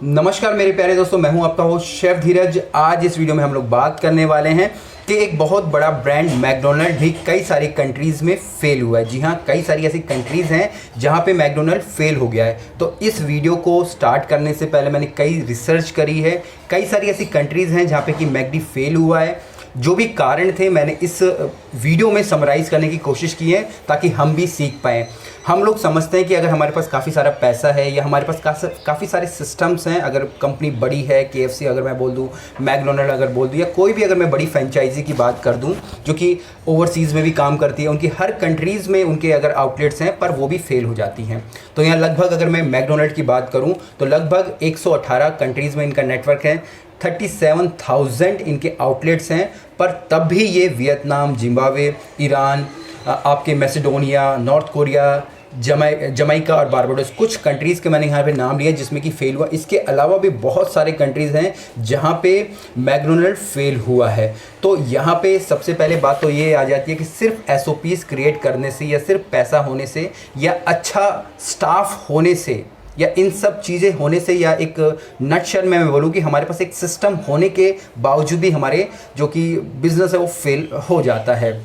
नमस्कार मेरे प्यारे दोस्तों, मैं हूं आपका होस्ट शेफ धीरज। आज इस वीडियो में हम लोग बात करने वाले हैं कि एक बहुत बड़ा ब्रांड मैकडोनल्ड भी कई सारी कंट्रीज़ में फेल हुआ है। जी हाँ, कई सारी ऐसी कंट्रीज़ हैं जहां पे मैकडोनल्ड फेल हो गया है। तो इस वीडियो को स्टार्ट करने से पहले मैंने कई रिसर्च करी है। कई सारी ऐसी कंट्रीज़ हैं जहाँ पे कि मैकडी फेल हुआ है। जो भी कारण थे मैंने इस वीडियो में समराइज़ करने की कोशिश की है ताकि हम भी सीख पाएँ। हम लोग समझते हैं कि अगर हमारे पास काफ़ी सारा पैसा है या हमारे पास काफ़ी सारे सिस्टम्स हैं, अगर कंपनी बड़ी है, KFC अगर मैं बोल दूँ, मैकडोनल्ड अगर बोल दूँ, या कोई भी अगर मैं बड़ी फ्रेंचाइजी की बात कर दूँ जो कि ओवरसीज़ में भी काम करती है, उनकी हर कंट्रीज़ में उनके अगर आउटलेट्स हैं पर वो भी फेल हो जाती हैं। तो यहाँ लगभग अगर मैं मैकडोनल्ड की बात करूँ तो लगभग 118 कंट्रीज़ में इनका नेटवर्क है, 37,000 इनके आउटलेट्स हैं, पर तब भी ये वियतनाम, जिम्बाब्वे, ईरान, आपके मैसेडोनिया, नॉर्थ कोरिया, जमाइका और बारबाडोस, कुछ कंट्रीज़ के मैंने यहाँ पे नाम लिया जिसमें कि फ़ेल हुआ। इसके अलावा भी बहुत सारे कंट्रीज़ हैं जहाँ पे मैकडोनल्ड फेल हुआ है। तो यहाँ पे सबसे पहले बात तो ये आ जाती है कि सिर्फ SOPs क्रिएट करने से या सिर्फ पैसा होने से या अच्छा स्टाफ होने से या इन सब चीज़ें होने से या एक नटशल में मैं बोलूँ कि हमारे पास एक सिस्टम होने के बावजूद भी हमारे जो कि बिज़नेस है वो फेल हो जाता है।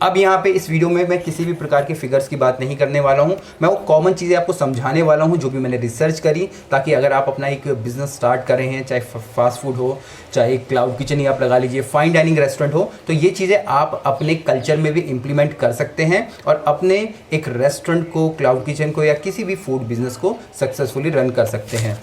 अब यहाँ पे इस वीडियो में मैं किसी भी प्रकार के फिगर्स की बात नहीं करने वाला हूँ। मैं वो कॉमन चीज़ें आपको समझाने वाला हूँ जो भी मैंने रिसर्च करी, ताकि अगर आप अपना एक बिज़नेस स्टार्ट कर रहे हैं, चाहे फास्ट फूड हो, चाहे क्लाउड किचन ही आप लगा लीजिए, फाइन डाइनिंग रेस्टोरेंट हो, तो ये चीज़ें आप अपने कल्चर में भी इम्प्लीमेंट कर सकते हैं और अपने एक रेस्टोरेंट को, क्लाउड किचन को या किसी भी फूड बिज़नेस को सक्सेसफुली रन कर सकते हैं।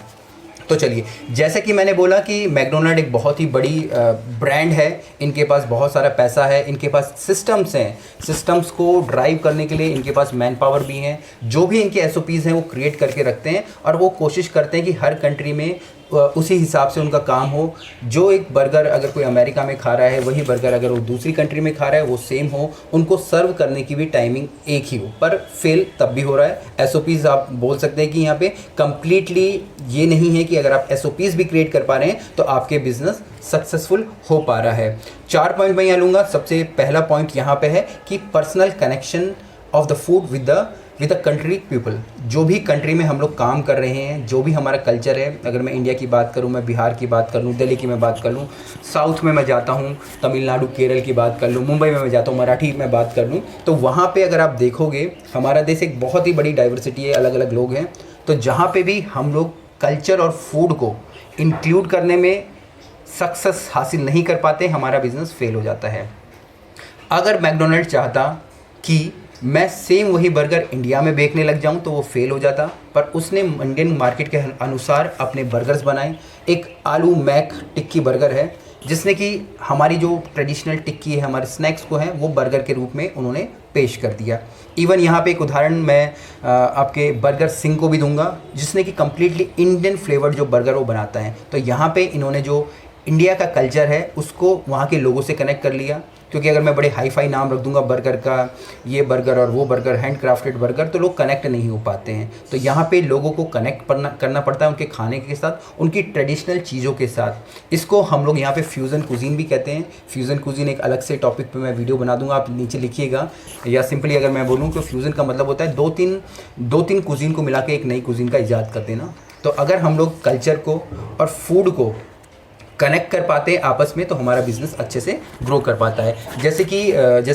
तो चलिए, जैसे कि मैंने बोला कि मैकडोनल्ड एक बहुत ही बड़ी ब्रांड है, इनके पास बहुत सारा पैसा है, इनके पास सिस्टम्स हैं, सिस्टम्स को ड्राइव करने के लिए इनके पास मैन पावर भी हैं, जो भी इनके SOPs हैं वो क्रिएट करके रखते हैं और वो कोशिश करते हैं कि हर कंट्री में उसी हिसाब से उनका काम हो। जो एक बर्गर अगर कोई अमेरिका में खा रहा है, वही बर्गर अगर वो दूसरी कंट्री में खा रहा है वो सेम हो, उनको सर्व करने की भी टाइमिंग एक ही हो, पर फेल तब भी हो रहा है। SOPs आप बोल सकते हैं कि यहाँ पे कंप्लीटली ये नहीं है कि अगर आप SOPs भी क्रिएट कर पा रहे हैं तो आपके बिजनेस सक्सेसफुल हो पा रहा है। 4 पॉइंट मैं यहाँ लूँगा। सबसे पहला पॉइंट यहाँ पे है कि personal connection of the food with the country people. जो भी कंट्री में हम लोग काम कर रहे हैं, जो भी हमारा कल्चर है, अगर मैं इंडिया की बात करूं, मैं बिहार की बात कर लूं, दिल्ली की मैं बात कर लूं, साउथ में मैं जाता हूं, तमिलनाडु, केरल की बात कर लूं, मुंबई में मैं जाता हूं, मराठी में बात कर लूं, तो वहाँ पे अगर आप देखोगे हमारा देश एक बहुत ही बड़ी डाइवर्सिटी है, अलग अलग लोग हैं। तो जहाँ पर भी हम लोग कल्चर और फूड को इंक्लूड करने में सक्सेस हासिल नहीं कर पाते, हमारा बिजनेस फेल हो जाता है। अगर मैकडोनल्ड चाहता कि मैं सेम वही बर्गर इंडिया में बेचने लग जाऊं तो वो फेल हो जाता, पर उसने इंडियन मार्केट के अनुसार अपने बर्गर्स बनाए। एक आलू मैक टिक्की बर्गर है जिसने कि हमारी जो ट्रेडिशनल टिक्की है, हमारे स्नैक्स को है, वो बर्गर के रूप में उन्होंने पेश कर दिया। इवन यहाँ पे एक उदाहरण मैं आपके बर्गर सिंह को भी दूंगा, जिसने कि कम्प्लीटली इंडियन फ्लेवर्ड जो बर्गर वो बनाता है। तो यहाँ पे इन्होंने जो इंडिया का कल्चर है उसको वहाँ के लोगों से कनेक्ट कर लिया, क्योंकि अगर मैं बड़े हाई फाई नाम रख दूंगा बर्गर का, ये बर्गर और वो बर्गर, हैंड क्राफ्टेड बर्गर, तो लोग कनेक्ट नहीं हो पाते हैं। तो यहाँ पे लोगों को कनेक्ट करना पड़ता है उनके खाने के साथ, उनकी ट्रेडिशनल चीज़ों के साथ। इसको हम लोग यहाँ पे फ्यूज़न कुजीन भी कहते हैं। फ्यूज़न कुजीन एक अलग से टॉपिक पे मैं वीडियो बना दूंगा, आप नीचे लिखिएगा। या सिंपली अगर मैं बोलूँ तो फ्यूज़न का मतलब होता है दो तीन कुजीन को मिला के एक नई कुजीन का इजाद कर देना। तो अगर हम लोग कल्चर को और फूड को कनेक्ट कर पाते हैं आपस में तो हमारा बिज़नेस अच्छे से ग्रो कर पाता है। जैसे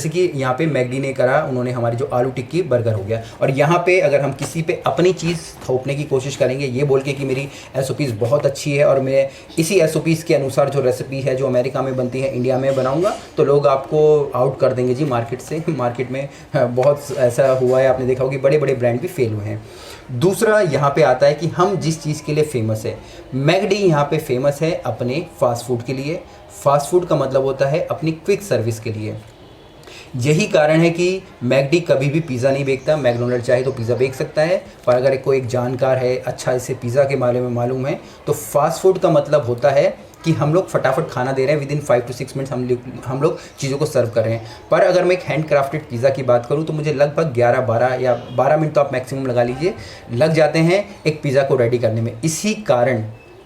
कि यहाँ पे मैकडी ने करा, उन्होंने हमारी जो आलू टिक्की बर्गर हो गया, और यहाँ पे अगर हम किसी पे अपनी चीज़ थोपने की कोशिश करेंगे ये बोल के कि मेरी SOPs बहुत अच्छी है और मैं इसी SOPs के अनुसार जो रेसिपी है जो अमेरिका में बनती है इंडिया में बनाऊँगा, तो लोग आपको आउट कर देंगे जी मार्केट से। मार्केट में बहुत ऐसा हुआ है, आपने देखा होगा कि बड़े बड़े ब्रांड भी फेल हुए हैं। दूसरा यहाँ पे आता है कि हम जिस चीज़ के लिए फेमस है, मैकडी यहाँ पे फेमस है अपने फास्ट फूड के लिए। फास्ट फूड का मतलब होता है अपनी क्विक सर्विस के लिए। यही कारण है कि मैकडी कभी भी पिज़्ज़ा नहीं बेचता। मैकडोनल्ड चाहे तो पिज़्ज़ा बेच सकता है, पर अगर कोई एक जानकार है, अच्छा इसे पिज़्ज़ा के बारे में मालूम है, तो फास्ट फूड का मतलब होता है कि हम लोग फटाफट खाना दे रहे हैं, विदिन 5 to 6 मिनट्स हम लोग चीज़ों को सर्व कर रहे हैं। पर अगर मैं एक हैंड क्राफ्टेड पिज़्ज़ा की बात करूं तो मुझे लगभग 11-12 या 12 मिनट तो आप मैक्सिमम लगा लीजिए लग जाते हैं एक पिज़्ज़ा को रेडी करने में। इसी कारण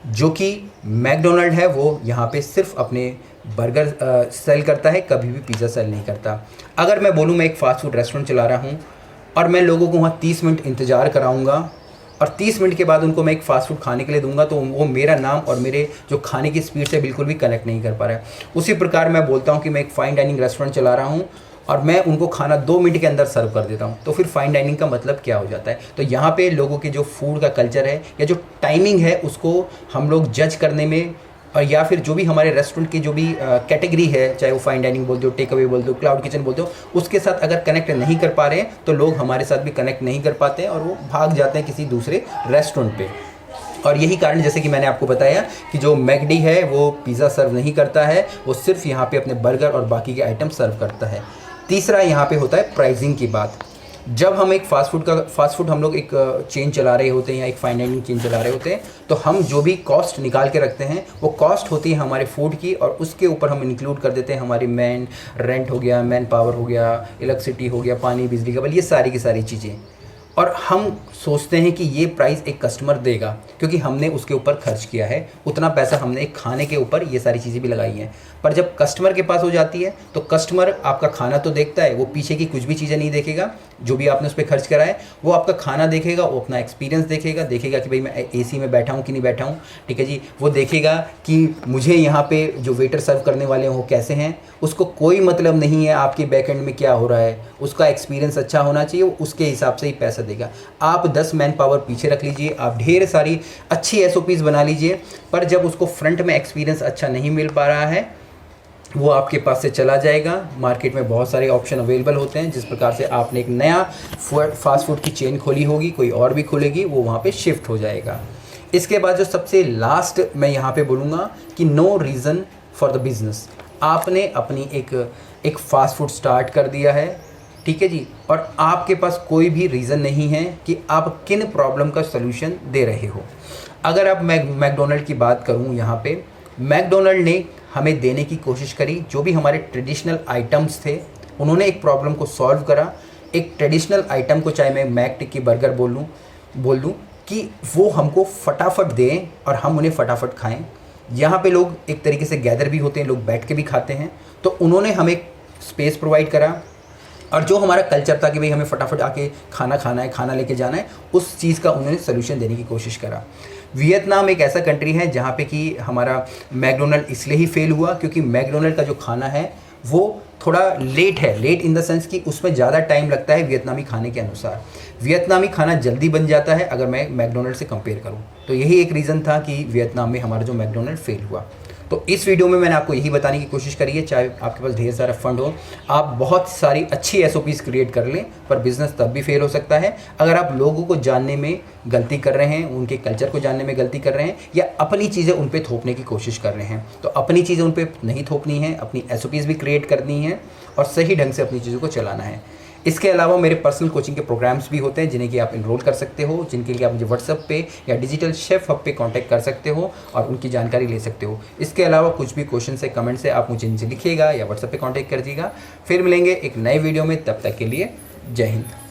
जो कि मैकडोनल्ड है वो यहाँ पे सिर्फ अपने बर्गर सेल करता है, कभी भी पिज़्ज़ा सेल नहीं करता। अगर मैं बोलूँ मैं एक फ़ास्ट फूड रेस्टोरेंट चला रहा हूँ और मैं लोगों को वहाँ 30 मिनट इंतज़ार कराऊँगा और 30 मिनट के बाद उनको मैं एक फ़ास्ट फूड खाने के लिए दूंगा तो वो मेरा नाम और मेरे जो खाने की स्पीड से बिल्कुल भी कनेक्ट नहीं कर पा रहा है। उसी प्रकार मैं बोलता हूँ कि मैं एक फ़ाइन डाइनिंग रेस्टोरेंट चला रहा हूँ और मैं उनको खाना 2 मिनट के अंदर सर्व कर देता हूँ, तो फिर फाइन डाइनिंग का मतलब क्या हो जाता है। तो यहाँ पे लोगों के जो फूड का कल्चर है या जो टाइमिंग है उसको हम लोग जज करने में, और या फिर जो भी हमारे रेस्टोरेंट की जो भी कैटेगरी है, चाहे वो फाइन डाइनिंग बोल दो, टेक अवे बोल दो, क्लाउड किचन बोल दो, उसके साथ अगर कनेक्ट नहीं कर पा रहे हैं तो लोग हमारे साथ भी कनेक्ट नहीं कर पाते हैं और वो भाग जाते हैं किसी दूसरे रेस्टोरेंट पे। और यही कारण, जैसे कि मैंने आपको बताया कि जो मैकडी है वो पिज़्ज़ा सर्व नहीं करता है, वो सिर्फ यहाँ पे अपने बर्गर और बाकी के आइटम सर्व करता है। तीसरा यहाँ पे होता है प्राइसिंग की बात। जब हम एक फास्ट फूड हम लोग एक चेन चला रहे होते हैं या एक फाइन डाइनिंग चेन चला रहे होते हैं, तो हम जो भी कॉस्ट निकाल के रखते हैं वो कॉस्ट होती है हमारे फूड की, और उसके ऊपर हम इंक्लूड कर देते हैं हमारी मैन रेंट हो गया, मैन पावर हो गया, इलेक्ट्रिसिटी हो गया, पानी बिजली का बिल, ये सारी की सारी चीज़ें। और हम सोचते हैं कि ये प्राइस एक कस्टमर देगा क्योंकि हमने उसके ऊपर खर्च किया है, उतना पैसा हमने एक खाने के ऊपर ये सारी चीज़ें भी लगाई हैं। पर जब कस्टमर के पास हो जाती है तो कस्टमर आपका खाना तो देखता है, वो पीछे की कुछ भी चीज़ें नहीं देखेगा, जो भी आपने उस पर खर्च करा है वो आपका खाना देखेगा, वो अपना एक्सपीरियंस देखेगा कि भाई मैं एसी में बैठा हूँ कि नहीं बैठा हूँ, ठीक है जी। वो देखेगा कि मुझे यहाँ पे जो वेटर सर्व करने वाले हैं वो कैसे हैं, उसको कोई मतलब नहीं है आपके बैक एंड में क्या हो रहा है, उसका एक्सपीरियंस अच्छा होना चाहिए, वो उसके हिसाब से ही पैसा देगा। आप 10 मैन पावर पीछे रख लीजिए, आप ढेर सारी अच्छी SOPs बना लीजिए, पर जब उसको फ्रंट में एक्सपीरियंस अच्छा नहीं मिल पा रहा है वो आपके पास से चला जाएगा। मार्केट में बहुत सारे ऑप्शन अवेलेबल होते हैं, जिस प्रकार से आपने एक नया फास्ट फूड की चेन खोली होगी, कोई और भी खोलेगी, वो वहाँ पे शिफ्ट हो जाएगा। इसके बाद जो सबसे लास्ट मैं यहाँ पे बोलूँगा कि no reason for the business. आपने अपनी एक फास्ट फूड स्टार्ट कर दिया है, ठीक है जी, और आपके पास कोई भी रीज़न नहीं है कि आप किन प्रॉब्लम का सलूशन दे रहे हो। अगर आप मैकडोनल्ड की बात करूँ, यहाँ पे मैकडोनल्ड ने हमें देने की कोशिश करी, जो भी हमारे ट्रेडिशनल आइटम्स थे उन्होंने एक प्रॉब्लम को सॉल्व करा। एक ट्रेडिशनल आइटम को, चाहे मैं मैक टिक्की बर्गर बोल दूँ कि वो हमको फटाफट दें और हम उन्हें फटाफट खाएं। यहाँ पे लोग एक तरीके से गैदर भी होते हैं, लोग बैठ के भी खाते हैं, तो उन्होंने हमें स्पेस प्रोवाइड करा। और जो हमारा कल्चर था कि भाई हमें फटाफट आके खाना खाना है, खाना लेके जाना है, उस चीज़ का उन्होंने सोल्यूशन देने की कोशिश करा। वियतनाम एक ऐसा कंट्री है जहाँ पे कि हमारा मैकडोनल्ड इसलिए ही फेल हुआ क्योंकि मैकडोनल्ड का जो खाना है वो थोड़ा लेट है, लेट इन द सेंस कि उसमें ज़्यादा टाइम लगता है वियतनामी खाने के अनुसार। वियतनामी खाना जल्दी बन जाता है अगर मैं मैकडोनल्ड से कंपेयर करूँ, तो यही एक रीज़न था कि वियतनाम में हमारा जो मैकडोनल्ड फेल हुआ। तो इस वीडियो में मैंने आपको यही बताने की कोशिश करी है, चाहे आपके पास ढेर सारा फंड हो, आप बहुत सारी अच्छी SOPs क्रिएट कर लें, पर बिज़नेस तब भी फेल हो सकता है अगर आप लोगों को जानने में गलती कर रहे हैं, उनके कल्चर को जानने में गलती कर रहे हैं, या अपनी चीज़ें उन पर थोपने की कोशिश कर रहे हैं। तो अपनी चीज़ें उन पर नहीं थोपनी है, अपनी SOPs भी क्रिएट करनी है और सही ढंग से अपनी चीज़ों को चलाना है। इसके अलावा मेरे पर्सनल कोचिंग के प्रोग्राम्स भी होते हैं जिन्हें कि आप इनरोल कर सकते हो, जिनके लिए आप मुझे व्हाट्सएप पे या डिजिटल शेफ हब पे कांटेक्ट कर सकते हो और उनकी जानकारी ले सकते हो। इसके अलावा कुछ भी क्वेश्चन से, कमेंट से आप मुझे नीचे लिखिएगा या व्हाट्सएप पे कांटेक्ट करिएगा। फिर मिलेंगे एक नए वीडियो में, तब तक के लिए जय हिंद।